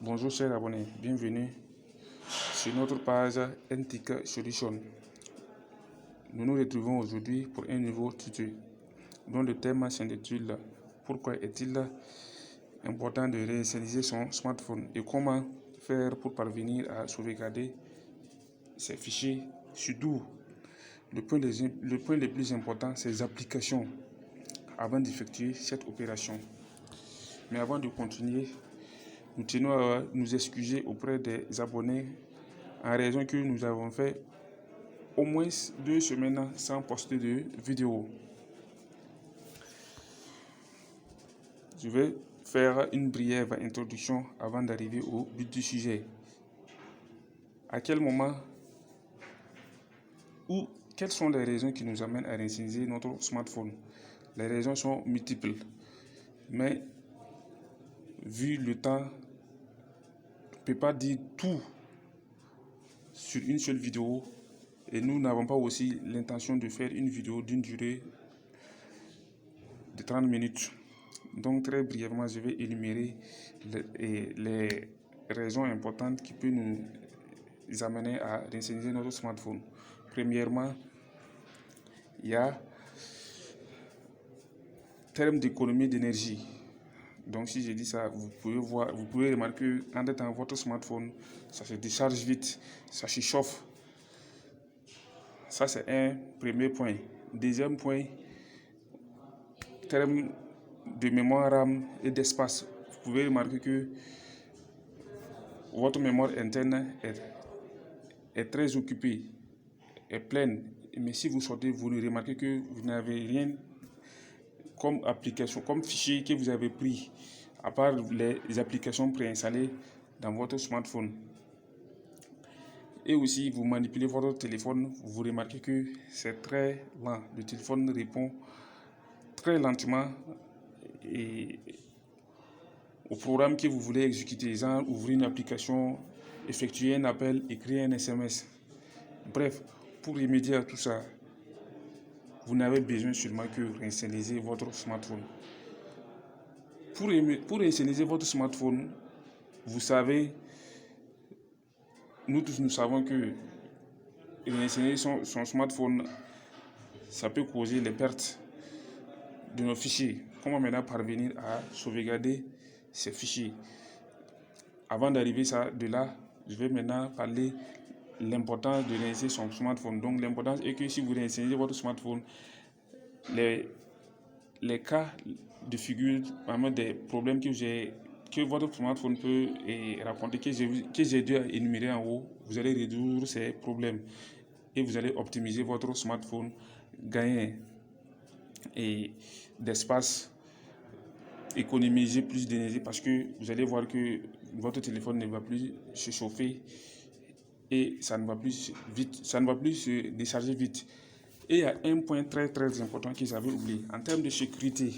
Bonjour chers abonnés, bienvenue sur notre page NTK Solution. Nous nous retrouvons aujourd'hui pour un nouveau tuto dont le thème s'intitule Pourquoi est-il important de réinitialiser son smartphone et comment faire pour parvenir à sauvegarder ses fichiers. Surtout, le point le plus important, c'est les applications avant d'effectuer cette opération. Mais avant de continuer, nous tenons à nous excuser auprès des abonnés en raison que nous avons fait au moins 2 semaines sans poster de vidéo. Je vais faire une brève introduction avant d'arriver au but du sujet. À quel moment ou quelles sont les raisons qui nous amènent à réinitialiser notre smartphone? Les raisons sont multiples, mais vu le temps, je ne peux pas dire tout sur une seule vidéo et nous n'avons pas aussi l'intention de faire une vidéo d'une durée de 30 minutes. Donc très brièvement, je vais énumérer les raisons importantes qui peuvent nous amener à réinitialiser notre smartphone. Premièrement, il y a terme d'économie d'énergie. Donc si je dis ça, vous pouvez remarquer qu'en étant votre smartphone, ça se décharge vite, ça se chauffe. Ça c'est un premier point. Deuxième point, terme de mémoire RAM et d'espace. Vous pouvez remarquer que votre mémoire interne est très occupée, est pleine. Mais si vous sortez, vous ne remarquez que vous n'avez rien comme application, comme fichier que vous avez pris, à part les applications préinstallées dans votre smartphone. Et aussi, vous manipulez votre téléphone, vous remarquez que c'est très lent. Le téléphone répond très lentement et au programme que vous voulez exécuter, genre ouvrir une application, effectuer un appel, écrire un SMS. Bref, pour remédier à tout ça, vous n'avez besoin seulement que réinitialiser votre smartphone. Pour réinitialiser votre smartphone, vous savez, nous tous nous savons que réinitialiser son smartphone, ça peut causer les pertes de nos fichiers. Comment maintenant parvenir à sauvegarder ces fichiers? Avant d'arriver de là, je vais maintenant parler de l'importance de réinitialiser son smartphone. Donc l'importance est que si vous réinitialisez votre smartphone, les cas de figure, vraiment des problèmes que votre smartphone peut raconter, que j'ai dû énumérer en haut, vous allez résoudre ces problèmes et vous allez optimiser votre smartphone, gagner d'espace, économiser plus d'énergie parce que vous allez voir que votre téléphone ne va plus se chauffer et ça ne va plus se décharger vite. Et il y a un point très important que j'avais oublié. En termes de sécurité,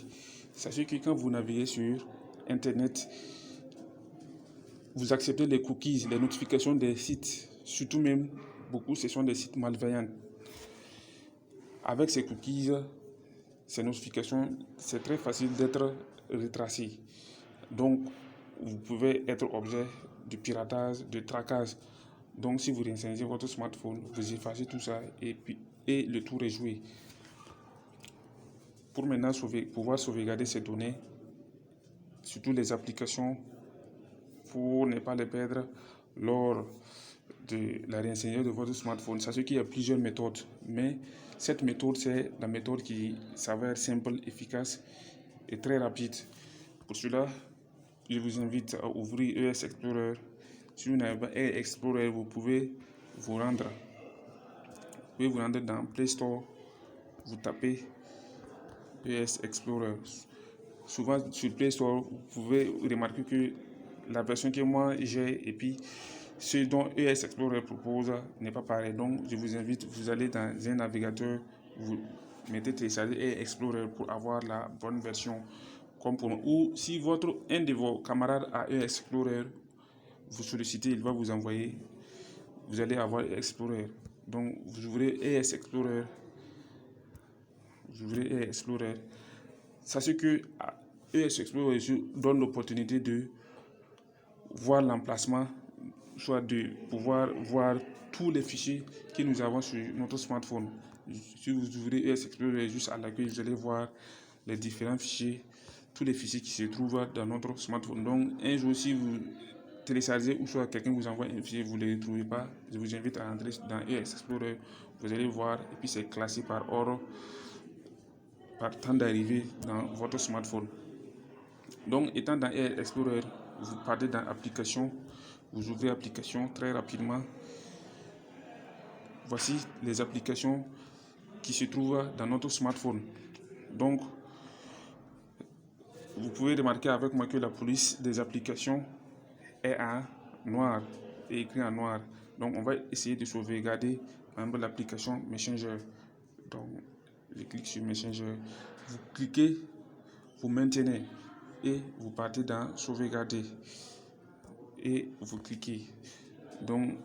sachez que quand vous naviguez sur Internet, vous acceptez les cookies, les notifications des sites, surtout même beaucoup, ce sont des sites malveillants. Avec ces cookies, ces notifications, c'est très facile d'être retracé. Donc, vous pouvez être objet de piratage, de traquage. Donc, si vous réinitialisez votre smartphone, vous effacez tout ça et le tour est joué. Pour maintenant pouvoir sauvegarder ces données, surtout les applications, pour ne pas les perdre lors de la réinstallation de votre smartphone. Sachez qu'il y a plusieurs méthodes, mais cette méthode, c'est la méthode qui s'avère simple, efficace et très rapide. Pour cela, je vous invite à ouvrir ES Explorer. Si vous n'avez pas ES Explorer, vous pouvez vous rendre dans Play Store, vous tapez ES Explorer. Souvent sur Play Store, vous pouvez remarquer que la version que moi j'ai et puis ce dont ES Explorer propose n'est pas pareil. Donc je vous invite, vous allez dans un navigateur, vous mettez télécharger ES Explorer pour avoir la bonne version. Comme pour nous. Ou si un de vos camarades a ES Explorer, vous sollicitez, il va vous envoyer, vous allez avoir Explorer. Donc vous ouvrez ES Explorer. Sachez que ES Explorer donne l'opportunité de voir l'emplacement, soit de pouvoir voir tous les fichiers que nous avons sur notre smartphone. Si vous ouvrez ES Explorer juste à l'accueil, vous allez voir les différents fichiers, tous les fichiers qui se trouvent dans notre smartphone. Donc un jour, si vous téléchargez ou soit quelqu'un vous envoie un fichier, vous ne le trouvez pas, je vous invite à entrer dans ES Explorer, vous allez voir, et puis c'est classé par ordre, par temps d'arrivée dans votre smartphone. Donc étant dans ES Explorer, vous partez dans application, vous ouvrez application très rapidement. Voici les applications qui se trouvent dans notre smartphone. Donc, vous pouvez remarquer avec moi que la police des applications est en noir et écrit en noir. Donc, on va essayer de sauvegarder l'application Messenger. Donc, je clique sur Messenger. Vous cliquez, vous maintenez et vous partez dans sauvegarder. Et vous cliquez. Donc,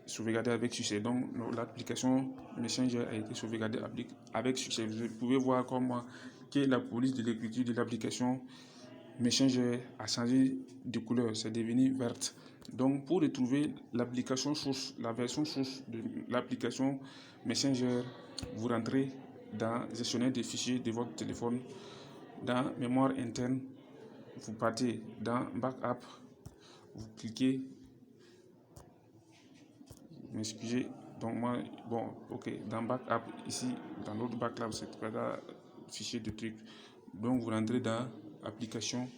sauvegarder avec succès. Donc, l'application Messenger a été sauvegardée avec succès. Vous pouvez voir comme moi que la police de l'écriture de l'application Messenger a changé de couleur. C'est devenu verte. Donc, pour retrouver l'application source, la version source de l'application Messenger, vous rentrez dans gestionnaire des fichiers de votre téléphone, dans mémoire interne, vous partez dans Backup, vous cliquez. M'excusez, donc moi, bon, ok, dans Backup, ici, dans l'autre Backup, c'est pas fichier de trucs. Donc, vous rentrez dans application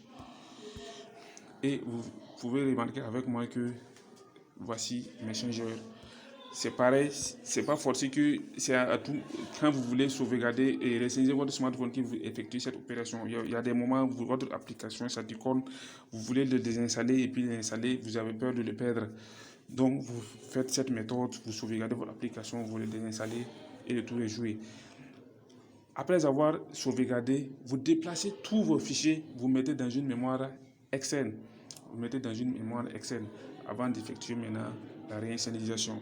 et vous pouvez remarquer avec moi que voici Messenger. C'est pareil, c'est pas forcé que c'est à tout quand vous voulez sauvegarder et ressaisir votre smartphone que vous effectuez cette opération. Il y a des moments où votre application ça déconne, vous voulez le désinstaller et puis l'installer, vous avez peur de le perdre. Donc vous faites cette méthode, vous sauvegardez votre application, vous le désinstallez et le tour est joué. Après avoir sauvegardé, vous déplacez tous vos fichiers, vous mettez dans une mémoire externe. Vous mettez dans une mémoire externe avant d'effectuer maintenant la réinitialisation.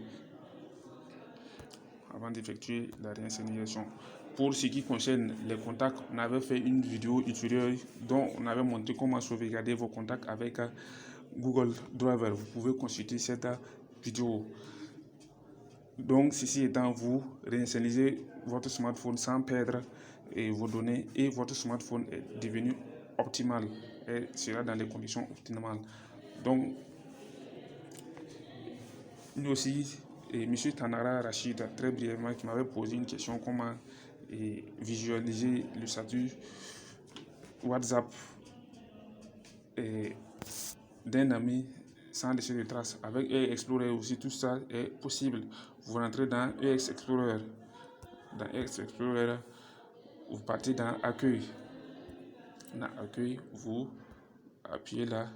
Pour ce qui concerne les contacts, on avait fait une vidéo ultérieure dont on avait montré comment sauvegarder vos contacts avec Google Drive. Vous pouvez consulter cette vidéo. Donc, ceci étant, vous réinitialisez votre smartphone sans perdre vos données et votre smartphone est devenu optimal et sera dans les conditions optimales. Donc, nous aussi, M. Tanara Rachid, très brièvement, qui m'avait posé une question comment visualiser le statut WhatsApp d'un ami sans laisser de traces. Avec ES Explorer aussi, tout ça est possible. Vous rentrez dans ES Explorer. Dans ES Explorer, vous partez dans Accueil. Dans Accueil, vous appuyez là.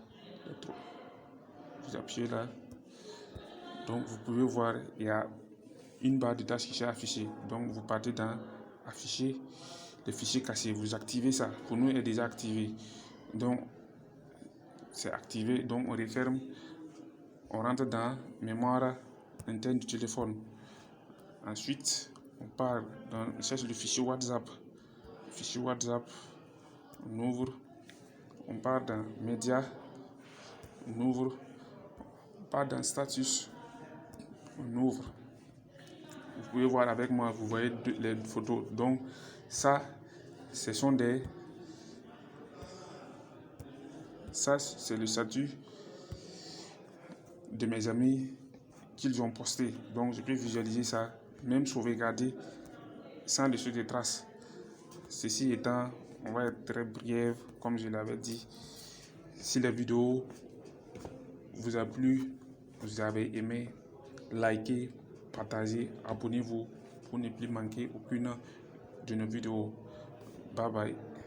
Vous appuyez là. Donc, vous pouvez voir, il y a une barre de tâches qui s'est affichée. Donc, vous partez dans Afficher les fichiers cassés. Vous activez ça. Pour nous, il est déjà activé. Donc, c'est activé. Donc, on referme. On rentre dans mémoire interne du téléphone. Ensuite, on cherche le fichier WhatsApp. Le fichier WhatsApp, on ouvre. On part dans Médias. On ouvre. On part dans Status. On ouvre. Vous pouvez voir avec moi, vous voyez les photos. Donc, ça, c'est le statut de mes amis qu'ils ont posté. Donc, je peux visualiser ça, même sauvegarder sans laisser de traces. Ceci étant, on va être très bref, comme je l'avais dit. Si la vidéo vous a plu, vous avez aimé, likez, partagez, abonnez-vous pour ne plus manquer aucune de nos vidéos. Bye bye.